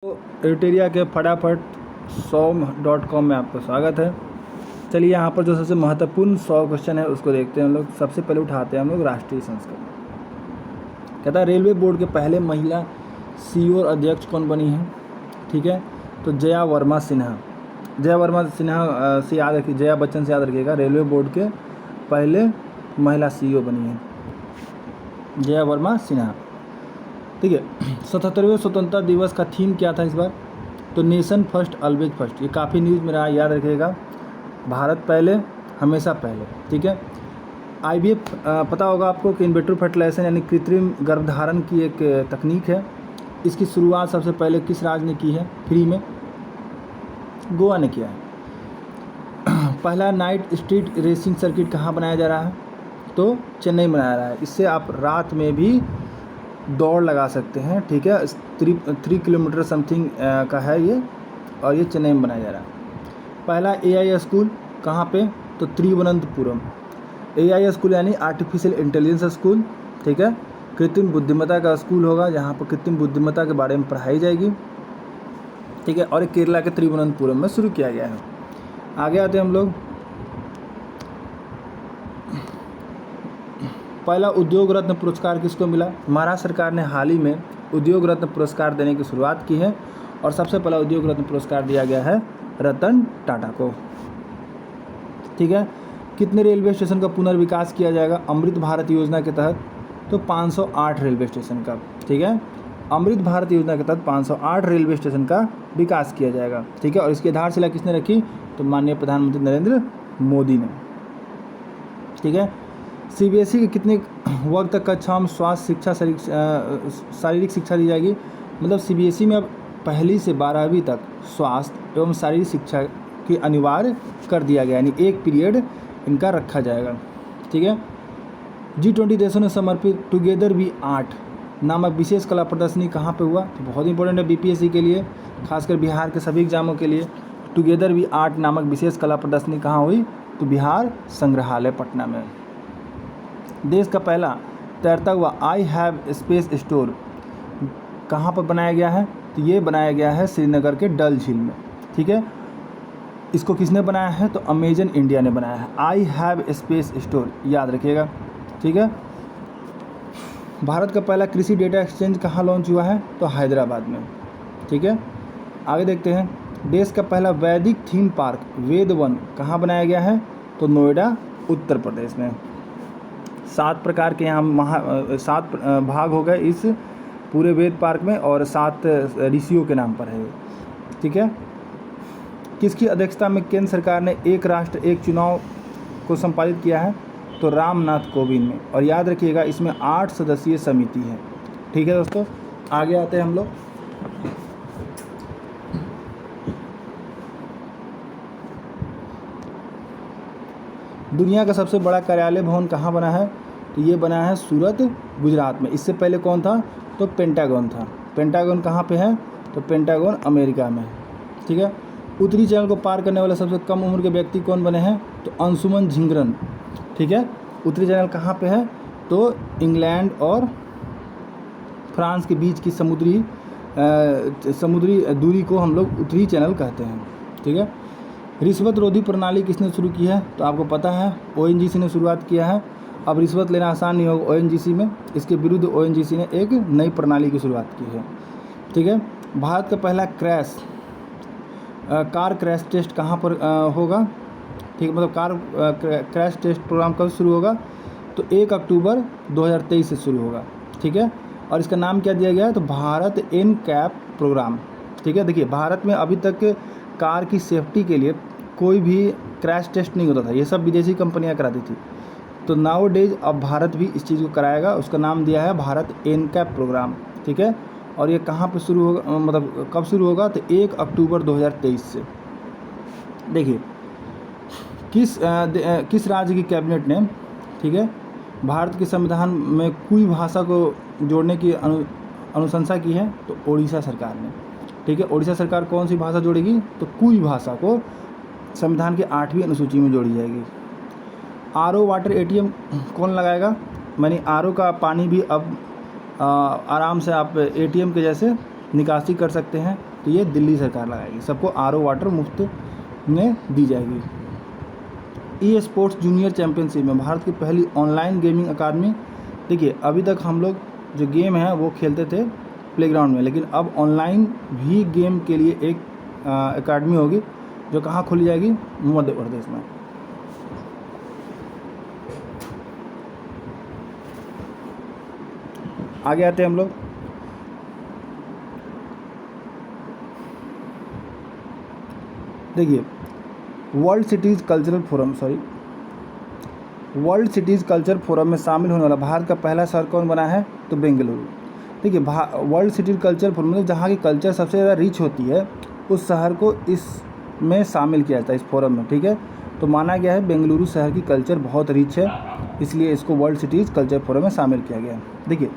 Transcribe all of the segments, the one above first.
एडिटेरिया के फटाफट 100.com में आपका स्वागत है। चलिए यहाँ पर जो सबसे महत्वपूर्ण 100 क्वेश्चन है उसको देखते हैं हम लोग। सबसे पहले उठाते हैं हम लोग राष्ट्रीय संस्करण। कहता है रेलवे बोर्ड के पहले महिला CEO और अध्यक्ष कौन बनी है? ठीक है, तो जया वर्मा सिन्हा। जया वर्मा सिन्हा से याद रखिए, जया बच्चन से याद रखिएगा। रेलवे बोर्ड के पहले महिला CEO बनी है जया वर्मा सिन्हा। ठीक है, 77वें स्वतंत्रता दिवस का थीम क्या था इस बार? तो नेशन फर्स्ट ऑलवेज फर्स्ट। ये काफ़ी न्यूज़ में रहा, याद रखिएगा। भारत पहले, हमेशा पहले। ठीक है, IVF पता होगा आपको कि इन विट्रो फर्टिलाइजेशन यानी कृत्रिम गर्भधारण की एक तकनीक है। इसकी शुरुआत सबसे पहले किस राज्य ने की है फ्री में? गोवा ने किया है। पहला नाइट स्ट्रीट रेसिंग सर्किट कहाँ बनाया जा रहा है? तो चेन्नई में बनाया रहा है। इससे आप रात में भी दौड़ लगा सकते हैं। ठीक है, 3 किलोमीटर समथिंग का है ये, और ये चेन्नई में बनाया जा रहा है। पहला AI स्कूल कहाँ पे? तो तिरुवनंतपुरम। AI स्कूल यानी आर्टिफिशियल इंटेलिजेंस स्कूल। ठीक है, कृत्रिम बुद्धिमत्ता का स्कूल होगा जहाँ पर कृत्रिम बुद्धिमत्ता के बारे में पढ़ाई जाएगी। ठीक है, और केरला के तिरुवनंतपुरम में शुरू किया गया है। आगे आते हैं हम लोग। पहला उद्योग रत्न पुरस्कार किसको मिला? महाराष्ट्र सरकार ने हाल ही में उद्योग रत्न पुरस्कार देने की शुरुआत की है, और सबसे पहला उद्योग रत्न पुरस्कार दिया गया है रतन टाटा को। ठीक है, कितने रेलवे स्टेशन का पुनर्विकास किया जाएगा अमृत भारत योजना के तहत? तो 508 रेलवे स्टेशन का। ठीक है, अमृत भारत योजना के तहत 508 रेलवे स्टेशन का विकास किया जाएगा। ठीक है, और इसकी आधारशिला किसने रखी? तो माननीय प्रधानमंत्री नरेंद्र मोदी ने। ठीक है, CBSE के कितने वर्ग तक कक्षाओं में स्वास्थ्य शिक्षा शारीरिक शिक्षा दी जाएगी? मतलब CBSE में अब 1ली से 12वीं तक स्वास्थ्य एवं शारीरिक शिक्षा की अनिवार्य कर दिया गया, यानी एक पीरियड इनका रखा जाएगा। ठीक है, G20 देशों ने समर्पित टुगेदर वी आर्ट नामक विशेष कला प्रदर्शनी कहाँ पे हुआ? तो बहुत इंपॉर्टेंट है BPSC के लिए, खासकर बिहार के सभी एग्जामों के लिए। टुगेदर वी आर्ट नामक विशेष कला प्रदर्शनी कहाँ हुई? तो बिहार संग्रहालय पटना में। देश का पहला तैरता हुआ आई हैव स्पेस स्टोर कहाँ पर बनाया गया है? तो ये बनाया गया है श्रीनगर के डल झील में। ठीक है, इसको किसने बनाया है? तो अमेजन इंडिया ने बनाया है। आई हैव स्पेस स्टोर, याद रखिएगा। ठीक है, भारत का पहला कृषि डेटा एक्सचेंज कहाँ लॉन्च हुआ है? तो हैदराबाद में। ठीक है, आगे देखते हैं। देश का पहला वैदिक थीम पार्क वेद वन कहाँ बनाया गया है? तो नोएडा उत्तर प्रदेश में। 7 प्रकार के यहाँ 7 भाग हो गए इस पूरे वेद पार्क में, और 7 ऋषियों के नाम पर है। ठीक है, किसकी अध्यक्षता में केंद्र सरकार ने एक राष्ट्र एक चुनाव को संपादित किया है? तो रामनाथ कोविंद ने। और याद रखिएगा इसमें 8 सदस्यीय समिति है। ठीक है दोस्तों, आगे आते हैं हम लोग। दुनिया का सबसे बड़ा कार्यालय भवन कहाँ बना है? तो ये बना है सूरत, गुजरात में। इससे पहले कौन था? तो पेंटागन था। पेंटागन कहाँ पे है? तो पेंटागन अमेरिका में है। ठीक है, उत्तरी चैनल को पार करने वाले सबसे कम उम्र के व्यक्ति कौन बने हैं? तो अंशुमन झिंगरन। ठीक है, उत्तरी चैनल कहाँ पे है? तो इंग्लैंड और फ्रांस के बीच की समुद्री दूरी को हम लोग उत्तरी चैनल कहते हैं। ठीक है, रिश्वत रोधी प्रणाली किसने शुरू की है? तो आपको पता है ONGC ने शुरुआत किया है। अब रिश्वत लेना आसान नहीं होगा ONGC में, इसके विरुद्ध ONGC ने एक नई प्रणाली की शुरुआत की है। ठीक है, भारत का पहला कार क्रैश टेस्ट कहाँ पर होगा? ठीक है, मतलब कार क्रैश टेस्ट प्रोग्राम कब शुरू होगा? तो 1 अक्टूबर 2023 से शुरू होगा। ठीक है, और इसका नाम क्या दिया गया है? तो भारत NCAP प्रोग्राम। ठीक है, देखिए भारत में अभी तक कार की सेफ्टी के लिए कोई भी क्रैश टेस्ट नहीं होता था, ये सब विदेशी कंपनियां कराती थी। तो नाउ डेज अब भारत भी इस चीज़ को कराएगा, उसका नाम दिया है भारत NCAP प्रोग्राम। ठीक है, और ये कहाँ पे शुरू होगा, मतलब कब शुरू होगा? तो 1 अक्टूबर 2023 से। देखिए किस राज्य की कैबिनेट ने, ठीक है, भारत के संविधान में कुई भाषा को जोड़ने की अनुशंसा की है? तो ओडिशा सरकार ने। ठीक है, ओडिशा सरकार कौन सी भाषा जोड़ेगी? तो कुई भाषा को संविधान के 8वीं अनुसूची में जोड़ी जाएगी। RO वाटर ATM कौन लगाएगा? यानी RO का पानी भी अब आराम से आप ATM के जैसे निकासी कर सकते हैं। तो ये दिल्ली सरकार लगाएगी। सबको आरओ वाटर मुफ्त में दी जाएगी। ई स्पोर्ट्स जूनियर चैम्पियनशिप में भारत की पहली ऑनलाइन गेमिंग अकादमी। देखिए अभी तक हम लोग जो गेम है वो खेलते थे प्लेग्राउंड में, लेकिन अब ऑनलाइन भी गेम के लिए एक अकादमी होगी जो कहाँ खोली जाएगी, मध्य प्रदेश में। आगे आते हैं हम लोग। देखिए वर्ल्ड सिटीज़ कल्चर फोरम में शामिल होने वाला भारत का पहला शहर कौन बना है, तो बेंगलुरु। देखिए वर्ल्ड सिटीज़ कल्चर फोरम में जहाँ की कल्चर सबसे ज़्यादा रिच होती है उस शहर को इसमें शामिल किया जाता है, इस फोरम में। ठीक है, तो माना गया है बेंगलुरु शहर की कल्चर बहुत रिच है, इसलिए इसको वर्ल्ड सिटीज़ कल्चर फोरम में शामिल किया गया है। देखिए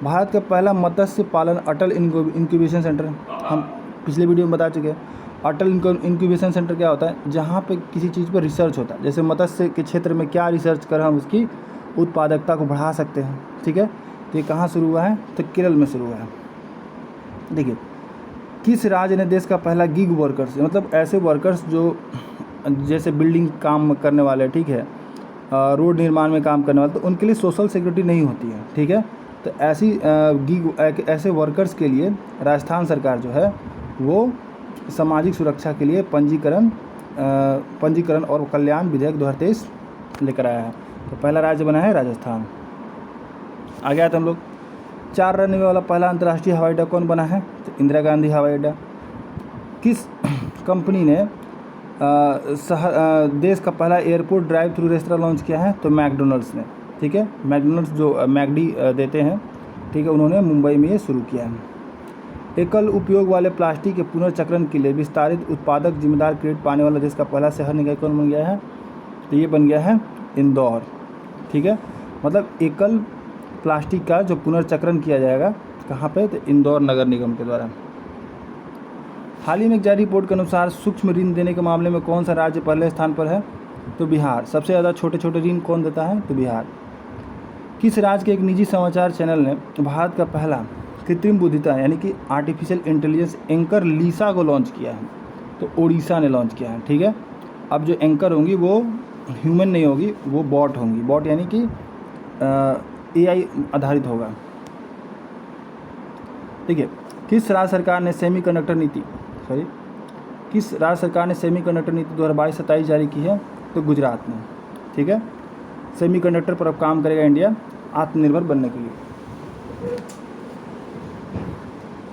भारत का पहला मत्स्य पालन अटल इंक्यूबेशन सेंटर, हम पिछले वीडियो में बता चुके हैं। अटल इंक्यूबेशन सेंटर क्या होता है, जहाँ पे किसी चीज़ पर रिसर्च होता है, जैसे मत्स्य के क्षेत्र में क्या रिसर्च कर हम उसकी उत्पादकता को बढ़ा सकते हैं। ठीक है, तो ये कहाँ शुरू हुआ है, तो केरल में शुरू हुआ है। देखिए किस राज्य ने देश का पहला गिग वर्कर्स, मतलब ऐसे वर्कर्स जो जैसे बिल्डिंग काम करने वाले, ठीक है, रोड निर्माण में काम करने वाले, तो उनके लिए सोशल सिक्योरिटी नहीं होती है। ठीक है, तो ऐसे वर्कर्स के लिए राजस्थान सरकार जो है वो सामाजिक सुरक्षा के लिए पंजीकरण और कल्याण विधेयक 2023 लेकर आया है। तो पहला राज्य बना है राजस्थान। आगे आते हम लोग। 4 रनवे वाला पहला अंतर्राष्ट्रीय हवाई अड्डा कौन बना है, तो इंदिरा गांधी हवाई अड्डा। किस कंपनी ने देश का पहला airport drive through restaurant launch किया है, तो मैकडोनल्ड्स ने। ठीक है, मैकडोनल्ड्स जो मैकडी देते हैं, ठीक है, उन्होंने मुंबई में ये शुरू किया है। एकल उपयोग वाले प्लास्टिक के पुनर्चक्रण के लिए विस्तारित उत्पादक जिम्मेदार क्रेडिट पाने वाला देश का पहला शहर निकाय कौन बन गया है, तो ये बन गया है इंदौर। ठीक है, मतलब एकल प्लास्टिक का जो पुनर्चक्रण किया जाएगा कहाँ पे, तो इंदौर नगर निगम के द्वारा। हाल ही में एक जारी रिपोर्ट के अनुसार सूक्ष्म ऋण देने के मामले में कौन सा राज्य पहले स्थान पर है, तो बिहार। सबसे ज़्यादा छोटे छोटे ऋण कौन देता है, तो बिहार। किस राज्य के एक निजी समाचार चैनल ने भारत का पहला कृत्रिम बुद्धिमत्ता यानी कि आर्टिफिशियल इंटेलिजेंस एंकर लीसा को लॉन्च किया है, तो ओडिशा ने लॉन्च किया है। ठीक है, अब जो एंकर होंगी वो ह्यूमन नहीं होगी, वो बॉट होंगी। बॉट यानी कि AI आधारित होगा। देखिए किस राज्य सरकार ने सेमीकंडक्टर नीति 2022-27 जारी की है, तो गुजरात ने। ठीक है, सेमीकंडक्टर पर अब काम करेगा इंडिया आत्मनिर्भर बनने के लिए।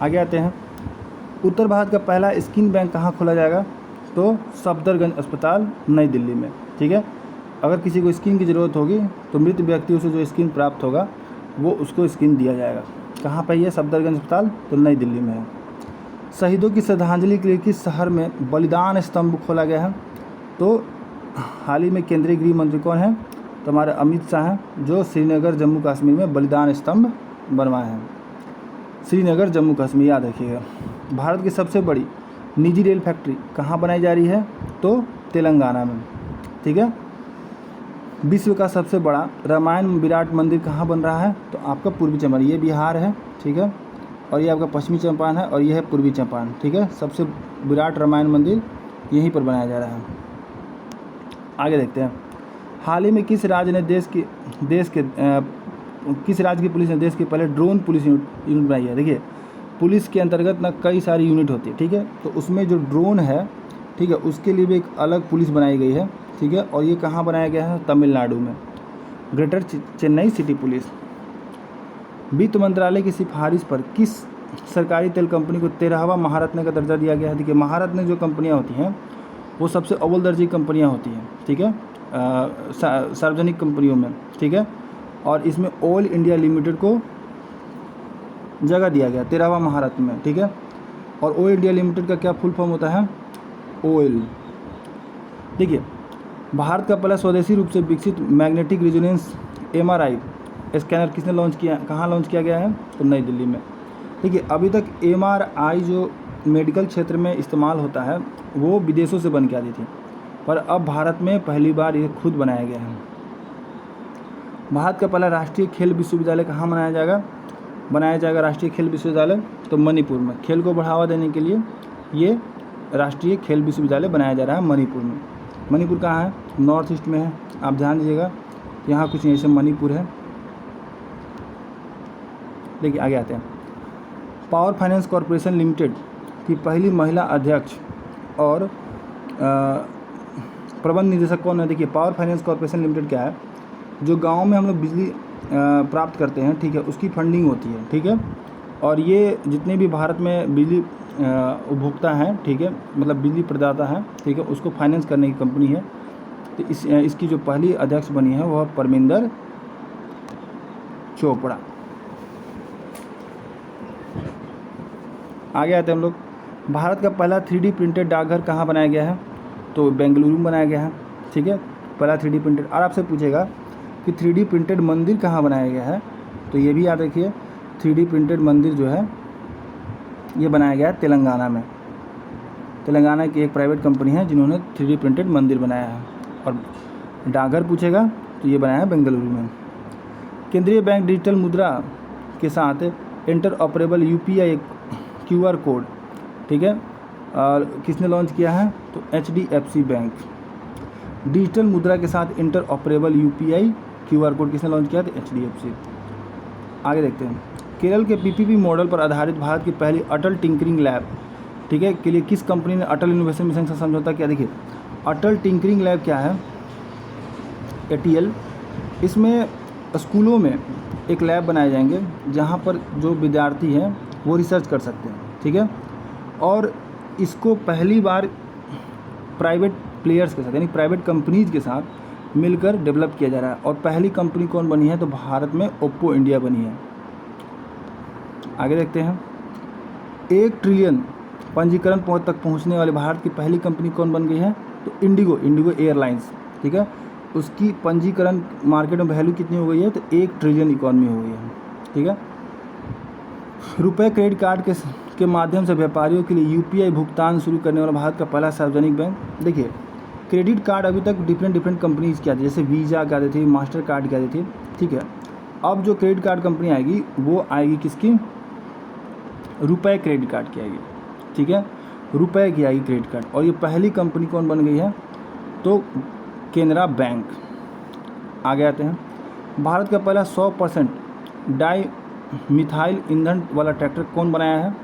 आगे आते हैं। उत्तर भारत का पहला स्किन बैंक कहाँ खोला जाएगा, तो सफदरगंज अस्पताल नई दिल्ली में। ठीक है, अगर किसी को स्किन की ज़रूरत होगी तो मृत व्यक्तियों से जो स्किन प्राप्त होगा वो उसको स्किन दिया जाएगा। कहाँ पर ये सफदरगंज अस्पताल, तो नई दिल्ली में है। शहीदों की श्रद्धांजलि के लिए किस शहर में बलिदान स्तंभ खोला गया है, तो हाल ही में केंद्रीय गृह मंत्री कौन है, तो हमारे अमित शाह हैं, जो श्रीनगर जम्मू कश्मीर में बलिदान स्तंभ बनवाए हैं। श्रीनगर जम्मू कश्मीर याद रखिएगा। भारत की सबसे बड़ी निजी रेल फैक्ट्री कहाँ बनाई जा रही है, तो तेलंगाना में। ठीक है, विश्व का सबसे बड़ा रामायण विराट मंदिर कहाँ बन रहा है, तो आपका पूर्वी चंपारण, ये बिहार है। ठीक है, और ये आपका पश्चिमी चंपारण है, और ये है पूर्वी चंपारण। ठीक है, सबसे विराट रामायण मंदिर यहीं पर बनाया जा रहा है। आगे देखते हैं। हाल ही में किस राज्य ने किस राज्य की पुलिस ने देश के पहले ड्रोन पुलिस यूनिट बनाई है। देखिए पुलिस के अंतर्गत ना कई सारी यूनिट होती है। ठीक है, तो उसमें जो ड्रोन है, ठीक है, उसके लिए भी एक अलग पुलिस बनाई गई है। ठीक है, और ये कहाँ बनाया गया है, तमिलनाडु में, ग्रेटर चेन्नई सिटी पुलिस। वित्त मंत्रालय की सिफारिश पर किस सरकारी तेल कंपनी को 13वां महारत्न का दर्जा दिया गया है। देखिए महारत्न जो कंपनियाँ होती हैं वो सबसे अव्वल दर्जे की कंपनियाँ होती हैं। ठीक है, सार्वजनिक कंपनियों में। ठीक है, और इसमें ऑयल इंडिया लिमिटेड को जगह दिया गया 13वां महारत्न में। ठीक है, और ऑयल इंडिया लिमिटेड का क्या फुल फॉर्म होता है, ऑयल। देखिए भारत का पहला स्वदेशी रूप से विकसित मैग्नेटिक रेजोनेंस MRI स्कैनर किसने लॉन्च किया, कहाँ लॉन्च किया गया है, तो नई दिल्ली में। देखिए अभी तक MRI जो मेडिकल क्षेत्र में इस्तेमाल होता है वो विदेशों से बन के आती थी, पर अब भारत में पहली बार ये खुद बनाया गया है। भारत का पहला राष्ट्रीय खेल विश्वविद्यालय कहाँ मनाया जाएगा, बनाया जाएगा राष्ट्रीय खेल विश्वविद्यालय? तो मणिपुर में। खेल को बढ़ावा देने के लिए ये राष्ट्रीय खेल विश्वविद्यालय बनाया जा रहा है मणिपुर में। मणिपुर कहाँ है? नॉर्थ ईस्ट में है। आप ध्यान दीजिएगा, यहाँ कुछ नहीं, जैसे मणिपुर है। देखिए आगे आते हैं। पावर फाइनेंस कॉरपोरेशन लिमिटेड की पहली महिला अध्यक्ष और प्रबंध निदेशक कौन है? देखिए पावर फाइनेंस कॉरपोरेशन लिमिटेड क्या है, जो गाँव में हम लोग बिजली प्राप्त करते हैं, ठीक है, उसकी फंडिंग होती है, ठीक है। और ये जितने भी भारत में बिजली उपभोक्ता हैं, ठीक है, मतलब बिजली प्रदाता हैं, ठीक है, उसको फाइनेंस करने की कंपनी है। तो इसकी जो पहली अध्यक्ष बनी है वह परमिंदर चोपड़ा। आगे आते हैं हम लोग। भारत का पहला 3D प्रिंटेड डाकघर कहाँ बनाया गया है? तो बेंगलुरु में बनाया गया है, ठीक है, पहला 3D प्रिंटेड। और आपसे पूछेगा कि 3D प्रिंटेड मंदिर कहाँ बनाया गया है? तो ये भी याद रखिए, 3D प्रिंटेड मंदिर जो है ये बनाया गया है तेलंगाना में। तेलंगाना की एक प्राइवेट कंपनी है जिन्होंने 3D प्रिंटेड मंदिर बनाया है। और डाकघर पूछेगा तो ये बनाया है बेंगलुरु में। केंद्रीय बैंक डिजिटल मुद्रा के साथ inter operable UPI QR code, ठीक है, और किसने लॉन्च किया है? तो HDFC बैंक। डिजिटल मुद्रा के साथ inter operable UPI QR code किसने लॉन्च किया? तो HDFC। आगे देखते हैं। केरल के PPP मॉडल पर आधारित भारत की पहली अटल टिंकरिंग लैब, ठीक है, के लिए किस कंपनी ने अटल इनोवेशन मिशन से समझौता किया? देखिए अटल टिंकरिंग लैब क्या है? ATL। इसमें स्कूलों में एक लैब बनाए जाएंगे जहाँ पर जो विद्यार्थी हैं वो रिसर्च कर सकते हैं, ठीक है। और इसको पहली बार प्राइवेट प्लेयर्स के साथ, यानी प्राइवेट कंपनीज़ के साथ मिलकर डेवलप किया जा रहा है। और पहली कंपनी कौन बनी है? तो भारत में ओप्पो इंडिया बनी है। आगे देखते हैं। 1 ट्रिलियन पंजीकरण तक पहुंचने वाली भारत की पहली कंपनी कौन बन गई है? तो इंडिगो एयरलाइंस, ठीक है। उसकी पंजीकरण मार्केट में वैल्यू कितनी हो गई है? तो 1 ट्रिलियन इकॉनमी हो गई है, ठीक है। रुपए क्रेडिट कार्ड के माध्यम से व्यापारियों के लिए UPI भुगतान शुरू करने वाला भारत का पहला सार्वजनिक बैंक। देखिए क्रेडिट कार्ड अभी तक डिफरेंट कंपनीज़ की आती है, जैसे वीज़ा की आती थी, मास्टर कार्ड की आती थी, ठीक है। अब जो क्रेडिट कार्ड कंपनी आएगी वो आएगी किसकी? रुपए क्रेडिट कार्ड की आएगी, ठीक है, रुपए की आएगी क्रेडिट कार्ड। और ये पहली कंपनी कौन बन गई है? तो केनरा बैंक। आगे आते हैं। भारत का पहला 100% डाई मिथाइल ईंधन वाला ट्रैक्टर कौन बनाया है?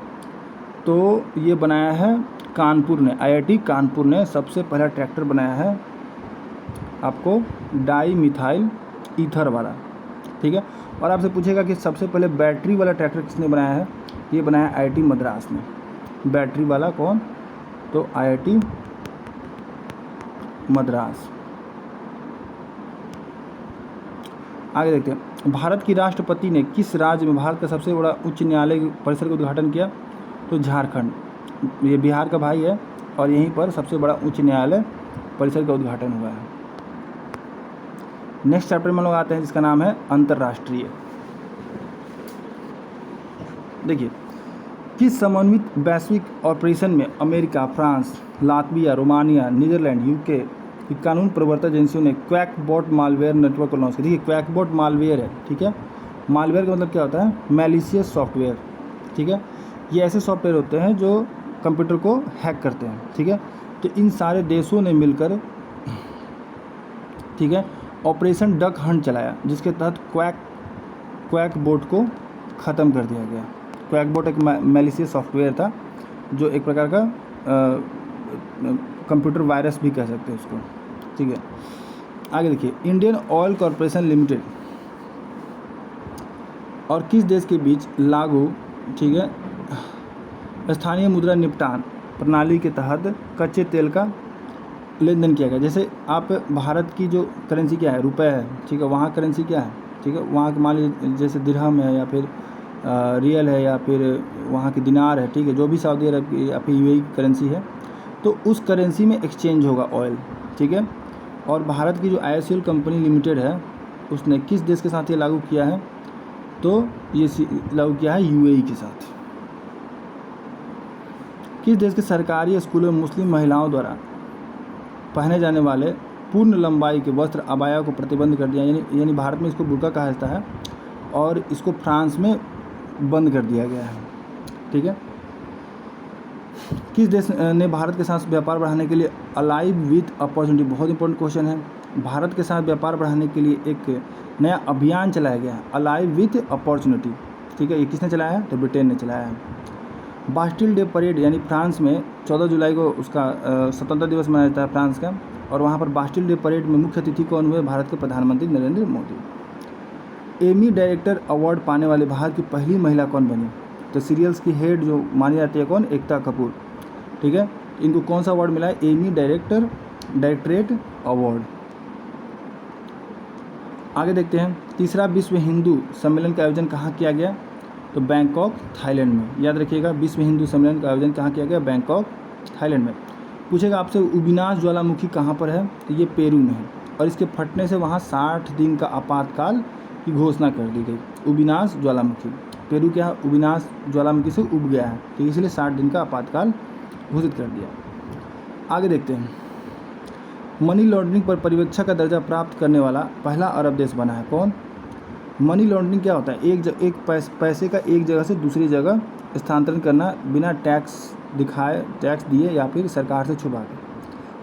तो ये बनाया है कानपुर ने, IIT कानपुर ने सबसे पहला ट्रैक्टर बनाया है आपको डाई मिथाइल ईथर वाला, ठीक है। और आपसे पूछेगा कि सबसे पहले बैटरी वाला ट्रैक्टर किसने बनाया है? ये बनाया IIT मद्रास ने। बैटरी वाला कौन? तो IIT मद्रास। आगे देखते हैं। भारत की राष्ट्रपति ने किस राज्य में भारत का सबसे बड़ा उच्च न्यायालय परिसर का उद्घाटन किया? तो झारखंड। ये बिहार का भाई है और यहीं पर सबसे बड़ा उच्च न्यायालय परिसर का उद्घाटन हुआ है। नेक्स्ट चैप्टर में लोग आते हैं जिसका नाम है अंतर्राष्ट्रीय। देखिए किस समन्वित वैश्विक ऑपरेशन में America, France, Latvia, Romania, Netherlands, UK की कानून प्रवर्तन एजेंसियों ने क्वैकबॉट मालवेयर नेटवर्क को लॉन्च किया? देखिए क्वैकबॉट मालवेयर है, ठीक है। मालवेयर का मतलब क्या होता है? मैलिशियस सॉफ्टवेयर, ठीक है। ये ऐसे सॉफ्टवेयर होते हैं जो कंप्यूटर को हैक करते हैं, ठीक है। तो इन सारे देशों ने मिलकर, ठीक है, ऑपरेशन डक हंट चलाया जिसके तहत क्वैकबॉट को ख़त्म कर दिया गया। क्वैकबॉट एक मैलिशियस सॉफ्टवेयर था जो एक प्रकार का कंप्यूटर वायरस भी कह सकते हैं उसको, ठीक है। आगे देखिए। इंडियन ऑयल कॉरपोरेशन लिमिटेड और किस देश के बीच लागू, ठीक है, स्थानीय मुद्रा निपटान प्रणाली के तहत कच्चे तेल का लेन देन किया गया? जैसे आप भारत की जो करेंसी क्या है? रुपए है, ठीक है। वहाँ करेंसी क्या है? ठीक है, वहाँ के मान लीजिए जैसे दिरहम है या फिर रियल है या फिर वहाँ की दिनार है, ठीक है, जो भी सऊदी अरब की या फिर UAE की करेंसी है, तो उस करेंसी में एक्सचेंज होगा ऑयल, ठीक है। और भारत की जो IOCL कंपनी लिमिटेड है उसने किस देश के साथ ये लागू किया है? तो ये लागू किया है UAE के साथ। किस देश के सरकारी स्कूलों में मुस्लिम महिलाओं द्वारा पहने जाने वाले पूर्ण लंबाई के वस्त्र अबाया को प्रतिबंध कर दिया? यानी भारत में इसको बुर्का कहा जाता है और इसको फ्रांस में बंद कर दिया गया है। ठीक है। किस देश ने भारत के साथ व्यापार बढ़ाने के लिए अलाइव विथ अपॉर्चुनिटी, बहुत इंपॉर्टेंट क्वेश्चन है, भारत के साथ व्यापार बढ़ाने के लिए एक नया अभियान चलाया गया है, अलाइव विथ अपॉर्चुनिटी। ठीक है। ये किसने चलाया है? तो ब्रिटेन ने चलाया है। बास्टिल डे परेड यानी फ्रांस में 14 जुलाई को उसका स्वतंत्रता दिवस मनाया जाता है फ्रांस का, और वहाँ पर बास्टिल डे परेड में मुख्य अतिथि कौन हुए? भारत के प्रधानमंत्री Narendra Modi. Emmy director award पाने वाले भारत की पहली महिला कौन बनी? तो सीरियल्स की हेड जो मानी जाती है कौन? एकता कपूर। ठीक है। इनको कौन सा अवार्ड मिला है? Emmy directorate award. आगे देखते हैं, तीसरा विश्व हिंदू सम्मेलन का आयोजन कहाँ किया गया? तो बैंकॉक, थाईलैंड में। याद रखिएगा, विश्व हिंदू सम्मेलन का आयोजन कहाँ किया गया? बैंकॉक, थाईलैंड में। पूछेगा आपसे उबिनास ज्वालामुखी कहाँ पर है? तो ये पेरू में है, और इसके फटने से वहाँ 60 दिन का आपातकाल की घोषणा कर दी गई। उबिनास ज्वालामुखी, पेरू क्या है? उबिनास ज्वालामुखी से उब गया है, तो इसलिए 60 दिन का आपातकाल घोषित कर दिया। आगे देखते हैं, मनी लॉन्ड्रिंग पर पर्यवेक्षक का दर्जा प्राप्त करने वाला पहला अरब देश बना है कौन? मनी लॉन्ड्रिंग क्या होता है? एक पैसे का एक जगह से दूसरी जगह स्थानांतरण करना बिना टैक्स दिए या फिर सरकार से छुपा के।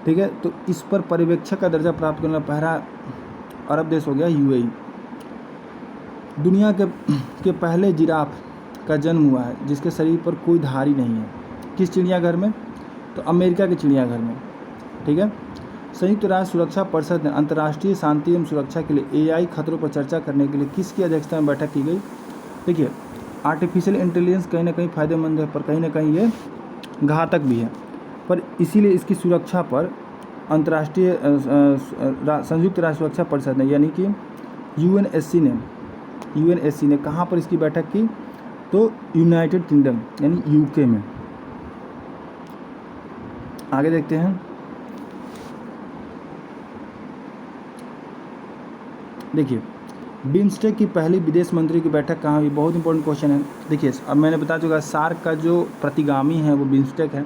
ठीक है। तो इस पर पर्यवेक्षक का दर्जा प्राप्त करने वाला पहला अरब देश हो गया यूएई। दुनिया के पहले जिराफ का जन्म हुआ है जिसके शरीर पर कोई धारी नहीं है, किस चिड़ियाघर में? तो अमेरिका के चिड़ियाघर में। ठीक है। संयुक्त राष्ट्र सुरक्षा परिषद ने अंतर्राष्ट्रीय शांति एवं सुरक्षा के लिए एआई खतरों पर चर्चा करने के लिए किसकी अध्यक्षता में बैठक की गई? देखिए, आर्टिफिशियल इंटेलिजेंस कहीं ना कहीं फ़ायदेमंद है, पर कहीं ना कहीं ये घातक भी है, पर इसीलिए इसकी सुरक्षा पर अंतर्राष्ट्रीय संयुक्त राष्ट्र सुरक्षा परिषद ने यानी कि यूएनएससी ने कहाँ पर इसकी बैठक की? तो यूनाइटेड किंगडम यानी यूके में। आगे देखते हैं, देखिए बिम्स्टेक की पहली विदेश मंत्री की बैठक कहाँ हुई? बहुत इंपॉर्टेंट क्वेश्चन है। देखिए, अब मैंने बता चुका, सार्क का जो प्रतिगामी है वो बिम्स्टेक है।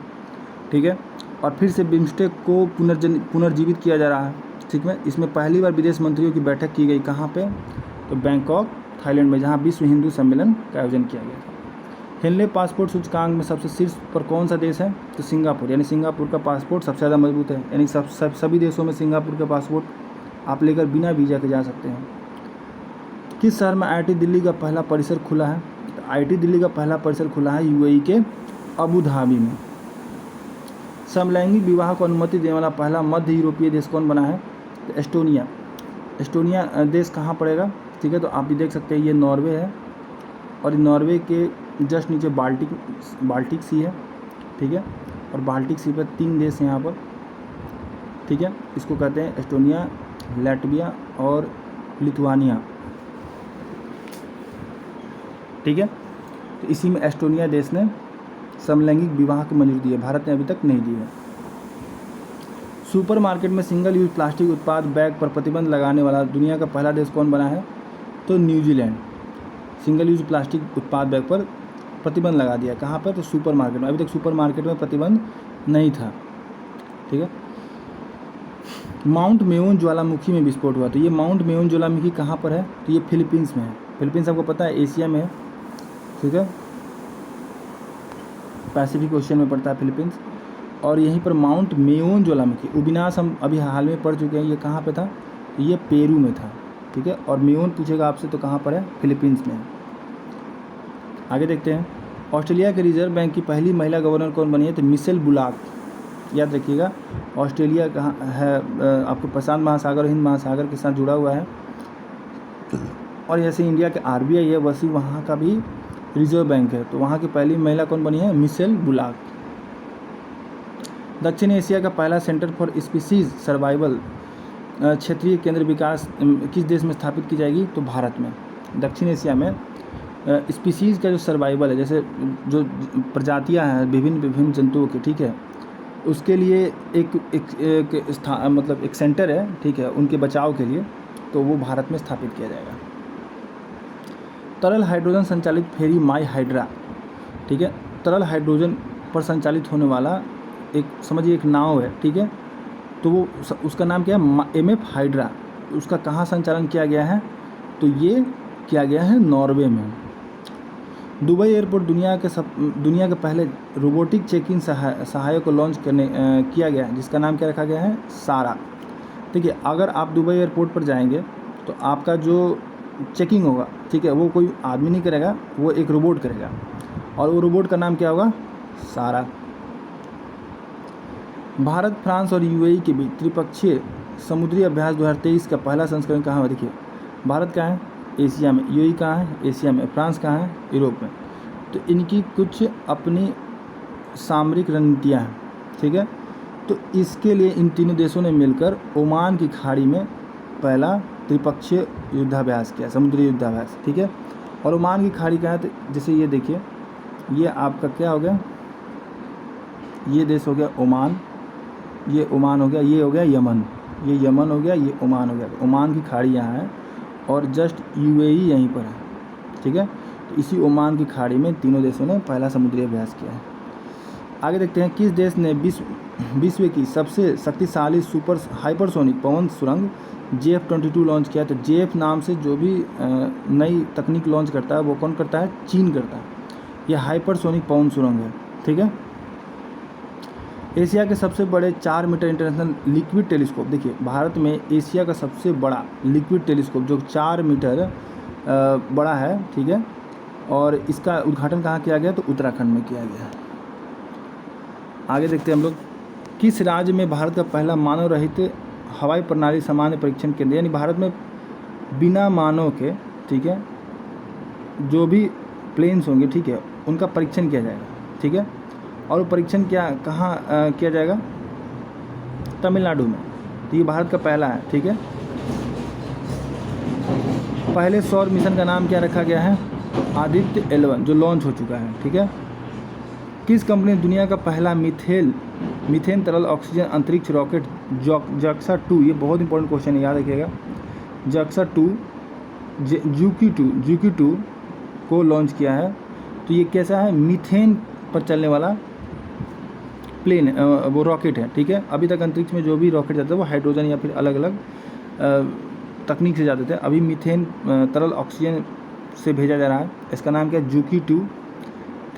ठीक है। और फिर से बिम्स्टेक को पुनर्जीवित किया जा रहा है। ठीक है। इसमें पहली बार विदेश मंत्रियों की बैठक की गई कहाँ पे? तो बैंकॉक, थाईलैंड में, जहाँ विश्व हिंदू सम्मेलन का आयोजन किया गया था। हेनले पासपोर्ट सूचकांक में सबसे शीर्ष पर कौन सा देश है? तो सिंगापुर, यानी सिंगापुर का पासपोर्ट सबसे ज़्यादा मजबूत है, यानी सभी देशों में सिंगापुर का पासपोर्ट आप लेकर बिना वीज़ा के जा सकते हैं। किस शहर में आईआईटी दिल्ली का पहला परिसर खुला है? तो आईआईटी दिल्ली का पहला परिसर खुला है यूएई के अबू धाबी में। समलैंगिक विवाह को अनुमति देने वाला पहला मध्य यूरोपीय देश कौन बना है? तो एस्टोनिया। एस्टोनिया देश कहाँ पड़ेगा? ठीक है। तो आप भी देख सकते हैं, ये नॉर्वे है, और नॉर्वे के जस्ट नीचे बाल्टिक सी है। ठीक है। और बाल्टिक सी पर 3 देश हैं यहाँ पर। ठीक है। इसको कहते हैं एस्टोनिया, लैटविया और लिथुआनिया। ठीक है। तो इसी में एस्टोनिया देश ने समलैंगिक विवाह को मंजूरी दी है, भारत ने अभी तक नहीं दी है। सुपरमार्केट में सिंगल यूज प्लास्टिक उत्पाद बैग पर प्रतिबंध लगाने वाला दुनिया का पहला देश कौन बना है? तो न्यूजीलैंड। सिंगल यूज प्लास्टिक उत्पाद बैग पर प्रतिबंध लगा दिया, कहाँ पर? तो सुपरमार्केट में। अभी तक सुपरमार्केट में प्रतिबंध नहीं था। ठीक है। माउंट मेओन ज्वालामुखी में विस्फोट हुआ, तो ये माउंट मेओन ज्वालामुखी कहाँ पर है? तो ये फिलीपींस में है। फिलीपींस आपको पता है एशिया में है। ठीक है। पैसिफिक ओशियन में पड़ता है फिलीपींस। और यहीं पर माउंट मेओन ज्वालामुखी, उबिनास हम अभी हाल में पढ़ चुके हैं, ये कहाँ पे था? ये पेरू में था। ठीक है। और मेओन पूछेगा आपसे तो कहाँ पर है? फिलीपींस में है। आगे देखते हैं, ऑस्ट्रेलिया के रिजर्व बैंक की पहली महिला गवर्नर कौन बनी है? तो मिशेल बुलाक। याद रखिएगा, ऑस्ट्रेलिया कहाँ है? आपको प्रशांत महासागर और हिंद महासागर के साथ जुड़ा हुआ है। और जैसे इंडिया के आरबीआई है वैसे वहाँ का भी रिजर्व बैंक है, तो वहाँ की पहली महिला कौन बनी है? मिशेल बुलाक। दक्षिण एशिया का पहला सेंटर फॉर स्पीसीज सर्वाइवल क्षेत्रीय केंद्र विकास किस देश में स्थापित की जाएगी? तो भारत में। दक्षिण एशिया में स्पीसीज़ का जो सर्वाइवल है, जैसे जो प्रजातियां हैं विभिन्न जंतुओं की, ठीक है, उसके लिए एक सेंटर है, ठीक है, उनके बचाव के लिए, तो वो भारत में स्थापित किया जाएगा। तरल हाइड्रोजन संचालित फेरी माई हाइड्रा, ठीक है, तरल हाइड्रोजन पर संचालित होने वाला एक समझिए एक नाव है, ठीक है, तो वो उसका नाम क्या है? MF hydra. उसका कहाँ संचालन किया गया है? तो ये किया गया है नॉर्वे में। दुबई एयरपोर्ट दुनिया के पहले रोबोटिक चेक इन सहायक को लॉन्च किया गया है, जिसका नाम क्या रखा गया है, सारा। ठीक है, अगर आप दुबई एयरपोर्ट पर जाएंगे तो आपका जो चेकिंग होगा, ठीक है, वो कोई आदमी नहीं करेगा, वो एक रोबोट करेगा, और वो रोबोट का नाम क्या होगा, सारा। भारत, फ्रांस और यूएई के बीच त्रिपक्षीय समुद्री अभ्यास 2023 का पहला संस्करण कहाँ हुआ? देखिए, भारत कहाँ है, एशिया में, यूएई कहाँ है, एशिया में, फ्रांस कहाँ है, यूरोप में। तो इनकी कुछ अपनी सामरिक रणनीतियाँ हैं, ठीक है। तो इसके लिए इन तीनों देशों ने मिलकर ओमान की खाड़ी में पहला त्रिपक्षीय युद्धाभ्यास किया, समुद्री युद्धाभ्यास, ठीक है। और ओमान की खाड़ी कहाँ है, तो जैसे ये देखिए, ये आपका क्या हो गया, ये देश हो गया ओमान, ये ओमान हो गया, ये हो गया यमन, ये यमन हो गया, ये ओमान हो गया। ओमान की खाड़ी यहाँ है और जस्ट यूएई यहीं पर है, ठीक है। तो इसी ओमान की खाड़ी में तीनों देशों ने पहला समुद्री अभ्यास किया है। आगे देखते हैं, किस देश ने विश्व की सबसे शक्तिशाली सुपर हाइपरसोनिक पवन सुरंग JF-22 लॉन्च किया? तो JF नाम से जो भी नई तकनीक लॉन्च करता है वो कौन करता है, चीन करता है। यह हाइपरसोनिक पवन सुरंग है, ठीक है। एशिया के सबसे बड़े 4 मीटर इंटरनेशनल लिक्विड टेलीस्कोप, देखिए भारत में एशिया का सबसे बड़ा लिक्विड टेलीस्कोप जो 4 मीटर बड़ा है, ठीक है, और इसका उद्घाटन कहाँ किया गया, तो उत्तराखंड में किया गया है। आगे देखते हैं हम लोग, किस राज्य में भारत का पहला मानव रहित हवाई प्रणाली सामान्य परीक्षण केंद्र, यानी भारत में बिना मानव के, ठीक है, जो भी प्लेन्स होंगे, ठीक है, उनका परीक्षण किया जाएगा, ठीक है। और वो परीक्षण कहाँ किया जाएगा, तमिलनाडु में। तो ये भारत का पहला है, ठीक है। पहले सौर मिशन का नाम क्या रखा गया है, आदित्य L1, जो लॉन्च हो चुका है, ठीक है। किस कंपनी ने दुनिया का पहला मीथेन तरल ऑक्सीजन अंतरिक्ष रॉकेट JAXA-2, ये बहुत इंपॉर्टेंट क्वेश्चन है, याद रखिएगा, JAXA-2 Juki-2 को लॉन्च किया है? तो ये कैसा है, मीथेन पर चलने वाला प्लेन, वो रॉकेट है, ठीक है। अभी तक अंतरिक्ष में जो भी रॉकेट जाते थे वो हाइड्रोजन या फिर अलग अलग तकनीक से जाते थे, अभी मीथेन तरल ऑक्सीजन से भेजा जा रहा है। इसका नाम क्या है, Juki-2,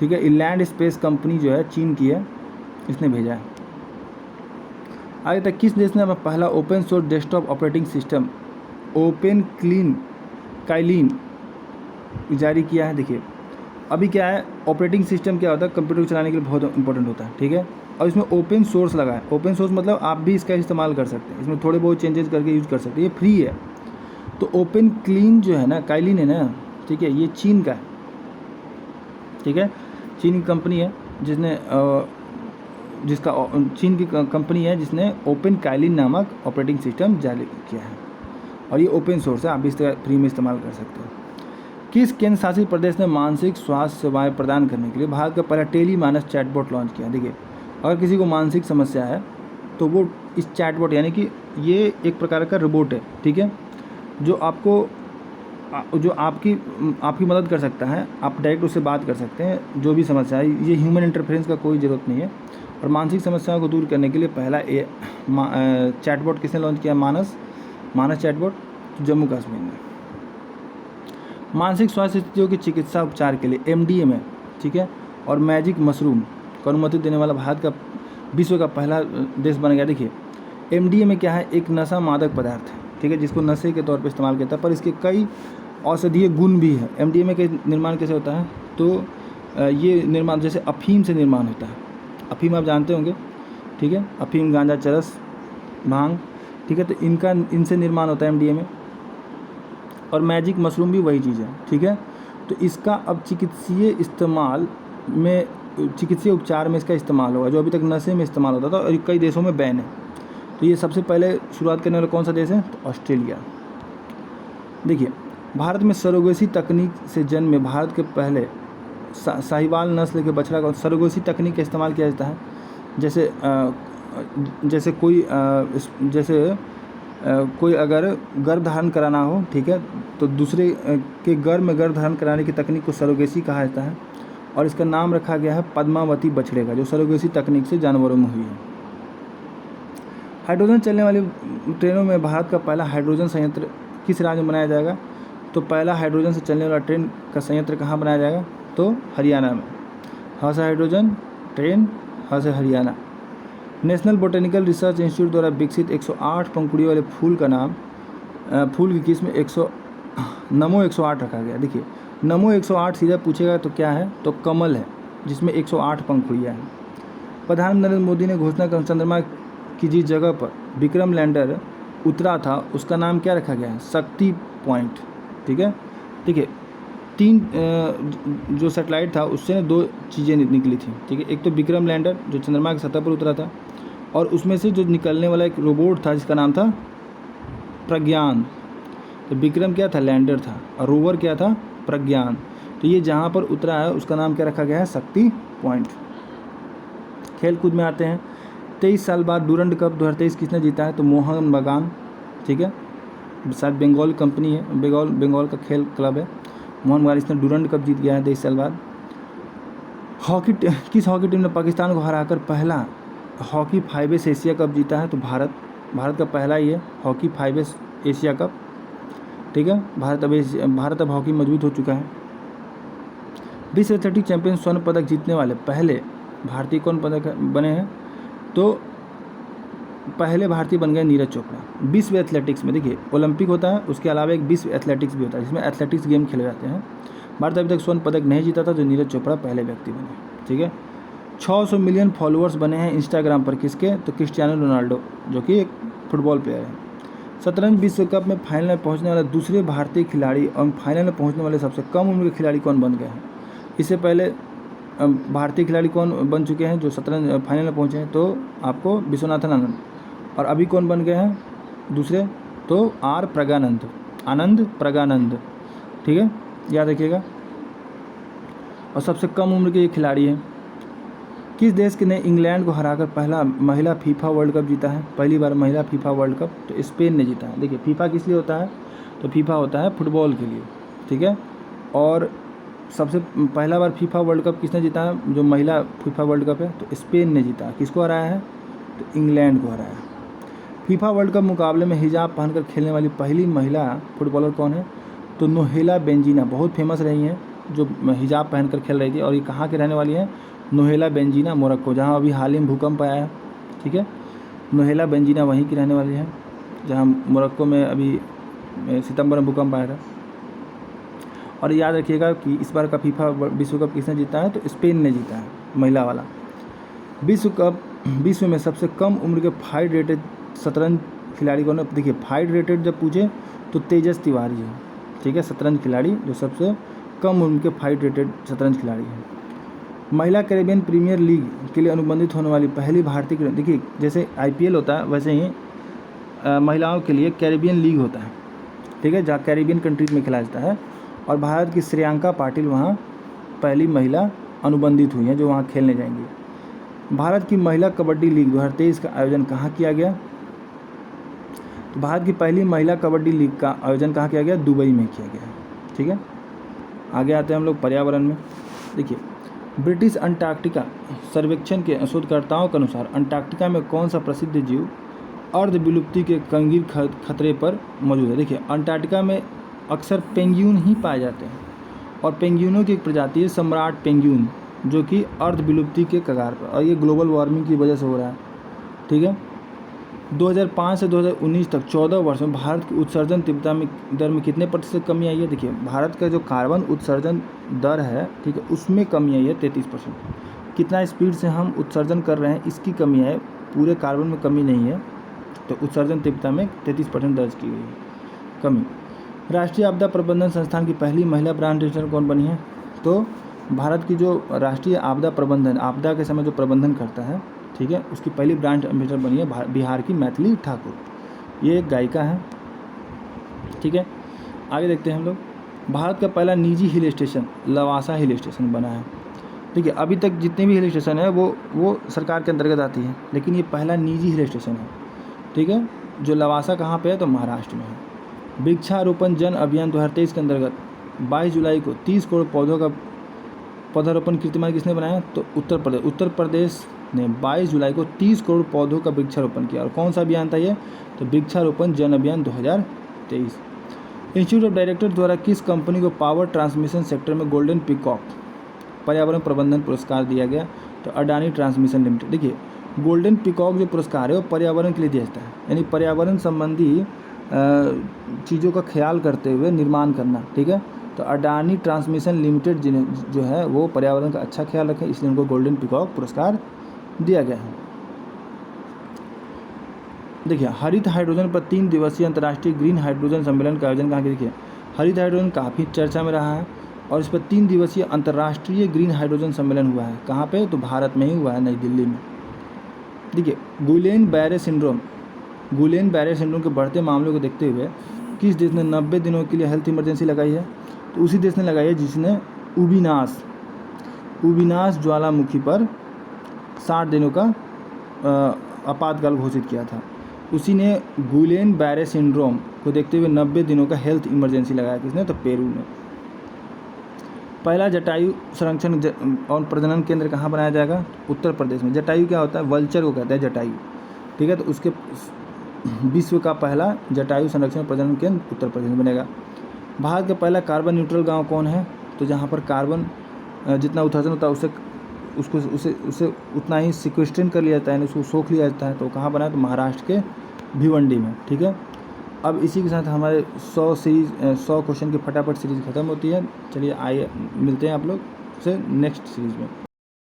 ठीक है। इनलैंड स्पेस कंपनी जो है चीन की है, इसने भेजा है। आगे तक, किस देश ने अपना पहला open source desktop operating system open Kaelin जारी किया है? देखिए, अभी क्या है, ऑपरेटिंग सिस्टम क्या होता है, कंप्यूटर चलाने के लिए बहुत इंपॉर्टेंट होता है, ठीक है। और इसमें ओपन सोर्स लगा है। ओपन सोर्स मतलब आप भी इसका इस्तेमाल कर सकते हैं, इसमें थोड़े बहुत चेंजेस करके यूज़ कर सकते हैं, ये फ्री है। तो ओपन क्लीन जो है ना, काइलिन है ना, ठीक है, ये चीन का है, ठीक है। चीन की कंपनी है चीन की कंपनी है जिसने ओपन काइलिन नामक ऑपरेटिंग सिस्टम जारी किया है, और ये ओपन सोर्स है, आप भी इसका फ्री में इस्तेमाल कर सकते हैं। किस केंद्र शासित प्रदेश ने मानसिक स्वास्थ्य सेवाएं प्रदान करने के लिए भारत का पहला टेलीमानस चैटबॉट लॉन्च किया? देखिए, अगर किसी को मानसिक समस्या है तो वो इस चैटबॉट, यानी कि ये एक प्रकार का रोबोट है, ठीक है, जो आपकी मदद कर सकता है, आप डायरेक्ट उससे बात कर सकते हैं, जो भी समस्या है। ये ह्यूमन इंटरफेरेंस का कोई ज़रूरत नहीं है। और मानसिक समस्याओं को दूर करने के लिए पहला चैटबॉट किसने लॉन्च किया, मानस चैटबॉट, जम्मू कश्मीर में। मानसिक स्वास्थ्य स्थितियों की चिकित्सा उपचार के लिए MDMA, ठीक है, और मैजिक मशरूम को अनुमति देने वाला भारत का विश्व का पहला देश बन गया। देखिए, MDMA क्या है, एक नशा मादक पदार्थ है, ठीक है, जिसको नशे के तौर पर इस्तेमाल किया जाता है, पर इसके कई औषधीय गुण भी है। MDMA का निर्माण कैसे होता है, तो ये निर्माण जैसे अफीम से निर्माण होता है। अफीम आप जानते होंगे, ठीक है, अफीम, गांजा, चरस, भांग, ठीक है, तो इनसे निर्माण होता है MDMA। और मैजिक मशरूम भी वही चीज़ है, ठीक है। तो इसका अब चिकित्सीय उपचार में इसका इस्तेमाल होगा, जो अभी तक नशे में इस्तेमाल होता था और कई देशों में बैन है। तो ये सबसे पहले शुरुआत करने वाला कौन सा देश है, तो ऑस्ट्रेलिया। देखिए, भारत में सरोगेसी तकनीक से जन्मे भारत के पहले साहिवाल नस्ल के बछड़ा का सरोगेसी तकनीक का इस्तेमाल किया जाता है। जैसे कोई अगर गर्भ धारण कराना हो, ठीक है, तो दूसरे के गर्भ में गर्भ धारण कराने की तकनीक को सरोगेसी कहा जाता है, और इसका नाम रखा गया है पद्मावती बछड़े का, जो सरोगेसी तकनीक से जानवरों में हुई है। हाइड्रोजन चलने वाली ट्रेनों में भारत का पहला हाइड्रोजन संयंत्र किस राज्य में बनाया जाएगा? तो पहला हाइड्रोजन से चलने वाला ट्रेन का संयंत्र कहाँ बनाया जाएगा? तो तो हरियाणा में। ह से हाइड्रोजन, ट्रेन, ह से Haryana. National botanical research institute द्वारा विकसित 108 पंखुड़ी वाले फूल का नाम, फूल की किस्म नमो 108 रखा गया। देखिए नमो 108 सीधा पूछेगा तो क्या है, तो कमल है जिसमें 108 पंखुड़ियाँ हैं। प्रधानमंत्री नरेंद्र मोदी ने घोषणा कर चंद्रमा की जिस जगह पर विक्रम लैंडर उतरा था उसका नाम क्या रखा गया है, शक्ति पॉइंट। ठीक है, देखिए 3 जो सैटेलाइट था उससे 2 चीज़ें निकली थी। ठीक है, एक तो विक्रम लैंडर जो चंद्रमा की सतह पर उतरा था, और उसमें से जो निकलने वाला एक रोबोट था जिसका नाम था प्रज्ञान। तो विक्रम क्या था, लैंडर था, और रोवर क्या था, प्रज्ञान। तो ये जहाँ पर उतरा है उसका नाम क्या रखा गया है, शक्ति पॉइंट। खेल कूद में आते हैं। 23 साल बाद डूरंड कप 2023 किसने जीता है, तो मोहन बगान। ठीक है, शायद बंगाल कंपनी है, बंगाल का खेल क्लब है मोहन बगान, इसने डूरंड कप जीत गया है 23 साल बाद। किस हॉकी टीम ने पाकिस्तान को हराकर पहला हॉकी 5 एशिया कप जीता है, तो भारत का पहला ही है हॉकी 5 एशिया कप। ठीक है, भारत अब हॉकी मजबूत हो चुका है। विश्व एथलेटिक्स चैंपियन स्वर्ण पदक जीतने वाले पहले भारतीय कौन पदक बने हैं, तो पहले भारतीय बन गए नीरज चोपड़ा। विश्व एथलेटिक्स में देखिए ओलंपिक होता है, उसके अलावा एक विश्व एथलेटिक्स भी होता है जिसमें एथलेटिक्स गेम खेले जाते हैं। भारत अभी तक स्वर्ण पदक नहीं जीता था, जो नीरज चोपड़ा पहले व्यक्ति बने। ठीक है, 600 मिलियन फॉलोअर्स बने हैं इंस्टाग्राम पर, किसके, तो क्रिस्टियानो रोनाल्डो जो कि एक फुटबॉल प्लेयर है। शतरंज विश्व कप में फाइनल में पहुंचने वाले दूसरे भारतीय खिलाड़ी और फाइनल में पहुंचने वाले सबसे कम उम्र के खिलाड़ी कौन बन गए हैं। इससे पहले भारतीय खिलाड़ी कौन बन चुके हैं जो शतरंज फाइनल में पहुंचे हैं, तो आपको विश्वनाथन आनंद। और अभी कौन बन गए हैं दूसरे, तो आनंद प्रगानंद। ठीक है, याद रखिएगा। और सबसे कम उम्र के ये खिलाड़ी हैं। किस देश ने इंग्लैंड को हराकर पहला महिला फीफा वर्ल्ड कप जीता है, पहली बार महिला फीफा वर्ल्ड कप, तो स्पेन ने जीता है। देखिए फीफा किस लिए होता है, तो फीफा होता है फुटबॉल के लिए। ठीक है, और सबसे पहला बार फीफा वर्ल्ड कप किसने जीता है, जो महिला फीफा वर्ल्ड कप है, तो स्पेन ने जीता। किसको हराया है, तो इंग्लैंड को हराया। फीफा वर्ल्ड कप मुकाबले में हिजाब पहनकर खेलने वाली पहली महिला फुटबॉलर कौन है, तो नोहेला बेंजीना, बहुत फेमस रही हैं जो हिजाब पहनकर खेल रही थी। और ये कहाँ के रहने वाली है, नोहेला बेंजीना मोरक्को, जहाँ अभी हाल ही में भूकंप आया है। ठीक है, नोहेला बेंजीना वहीं की रहने वाली है जहाँ मोरक्को में अभी सितंबर में भूकंप आया था। और याद रखिएगा कि इस बार का फीफा विश्व कप किसने जीता है, तो स्पेन ने जीता है महिला वाला विश्व में सबसे कम उम्र के फाइट रेटेड शतरंज खिलाड़ी कौन है। देखिए फाइट रेटेड जब पूछे तो तेजस तिवारी है। ठीक है, शतरंज खिलाड़ी जो सबसे कम उम्र के फाइट रेटेड शतरंज खिलाड़ी है। महिला कैरेबियन प्रीमियर लीग के लिए अनुबंधित होने वाली पहली भारतीय, देखिए जैसे IPL होता है वैसे ही महिलाओं के लिए कैरेबियन लीग होता है। ठीक है, जहाँ कैरेबियन कंट्रीज में खेला जाता है। और भारत की श्रेयांका पाटिल वहाँ पहली महिला अनुबंधित हुई हैं जो वहाँ खेलने जाएंगी। भारत की महिला कबड्डी लीग 2023 का आयोजन कहाँ किया गया, तो भारत की पहली महिला कबड्डी लीग का आयोजन कहाँ किया गया, दुबई में किया गया। ठीक है, आगे आते हैं हम लोग पर्यावरण में। देखिए ब्रिटिश अंटार्कटिका सर्वेक्षण के शोधकर्ताओं के अनुसार अंटार्कटिका में कौन सा प्रसिद्ध जीव अर्ध विलुप्ति के गंभीर खतरे पर मौजूद है। देखिए अंटार्कटिका में अक्सर पेंगुइन ही पाए जाते हैं, और पेंगुइनों की एक प्रजाति है सम्राट पेंगुइन जो कि अर्ध विलुप्ति के कगार पर, और ये ग्लोबल वार्मिंग की वजह से हो रहा है। ठीक है, 2005 से 2019 तक 14 वर्ष में भारत की उत्सर्जन तीव्रता में दर में कितने प्रतिशत कमी आई है। देखिए भारत का जो कार्बन उत्सर्जन दर है, ठीक है, उसमें कमी आई है 33%। कितना स्पीड से हम उत्सर्जन कर रहे हैं इसकी कमी है, पूरे कार्बन में कमी नहीं है। तो उत्सर्जन तीव्रता में 33% दर्ज की गई है कमी। राष्ट्रीय आपदा प्रबंधन संस्थान की पहली महिला ब्रांड एम्बेसडर कौन बनी है, तो भारत की जो राष्ट्रीय आपदा प्रबंधन, आपदा के समय जो प्रबंधन करता है, ठीक है, उसकी पहली ब्रांड एम्बेसडर बनी है बिहार की मैथिली ठाकुर। ये एक गायिका है। ठीक है, आगे देखते हैं हम लोग। भारत का पहला निजी hill station Lavasa hill station बना है। देखिए अभी तक जितने भी हिल स्टेशन है वो सरकार के अंतर्गत आती है, लेकिन ये पहला निजी हिल स्टेशन है। ठीक है, जो लवासा कहाँ पे है, तो महाराष्ट्र में है। वृक्षारोपण जन अभियान 2023 के अंतर्गत 22 जुलाई को 30 करोड़ पौधों का पौधारोपण कीर्तिमान किसने बनाया, तो उत्तर प्रदेश ने 22 जुलाई को 30 करोड़ पौधों का वृक्षारोपण किया। और कौन सा अभियान था ये, तो वृक्षारोपण जन अभियान 2023। इंस्टीट्यूट ऑफ डायरेक्टर द्वारा किस कंपनी को पावर ट्रांसमिशन सेक्टर में गोल्डन पीकॉक पर्यावरण प्रबंधन पुरस्कार दिया गया। तो अडानी ट्रांसमिशन लिमिटेड, देखिए गोल्डन पीकॉक जो पुरस्कार है वो पर्यावरण के लिए दिया जाता है, यानी पर्यावरण संबंधी चीज़ों का ख्याल करते हुए निर्माण करना, ठीक है। तो अडानी ट्रांसमिशन लिमिटेड जिन्हें जो है वो पर्यावरण का अच्छा ख्याल रखें, इसलिए उनको गोल्डन पीकॉक पुरस्कार दिया गया है। देखिए हरित हाइड्रोजन पर 3 दिवसीय अंतर्राष्ट्रीय ग्रीन हाइड्रोजन सम्मेलन का आयोजन कहाँ किया। देखिए हरित हाइड्रोजन काफ़ी चर्चा में रहा है और इस पर 3 दिवसीय अंतर्राष्ट्रीय ग्रीन हाइड्रोजन सम्मेलन हुआ है। कहाँ पे, तो भारत में ही हुआ है, नई दिल्ली में। देखिए गुलेन बैरे सिंड्रोम के बढ़ते मामलों को देखते हुए किस देश ने 90 दिनों के लिए हेल्थ इमरजेंसी लगाई है, तो उसी देश ने लगाई है जिसने उबिनास ज्वालामुखी पर 60 दिनों का आपातकाल घोषित किया था। उसी ने गुलेन बैरे सिंड्रोम को देखते हुए 90 दिनों का हेल्थ इमरजेंसी लगाया, किसने, तो पेरू ने। पहला जटायु संरक्षण और प्रजनन केंद्र कहाँ बनाया जाएगा, उत्तर प्रदेश में। जटायु क्या होता है, वल्चर को कहते हैं जटायु, ठीक है। तो उसके विश्व का पहला जटायु संरक्षण प्रजनन केंद्र उत्तर प्रदेश में बनेगा। भारत का पहला कार्बन न्यूट्रल गांव कौन है, तो जहाँ पर कार्बन जितना उत्सर्जन होता है उसे उतना ही सिक्वेस्ट्रेन कर लिया जाता है, उसको सोख लिया जाता है। तो कहाँ बना है, तो महाराष्ट्र के भिवंडी में, ठीक है। अब इसी के साथ हमारे 100 क्वेश्चन की फटाफट सीरीज़ ख़त्म होती है। चलिए आइए मिलते हैं आप लोग से नेक्स्ट सीरीज़ में।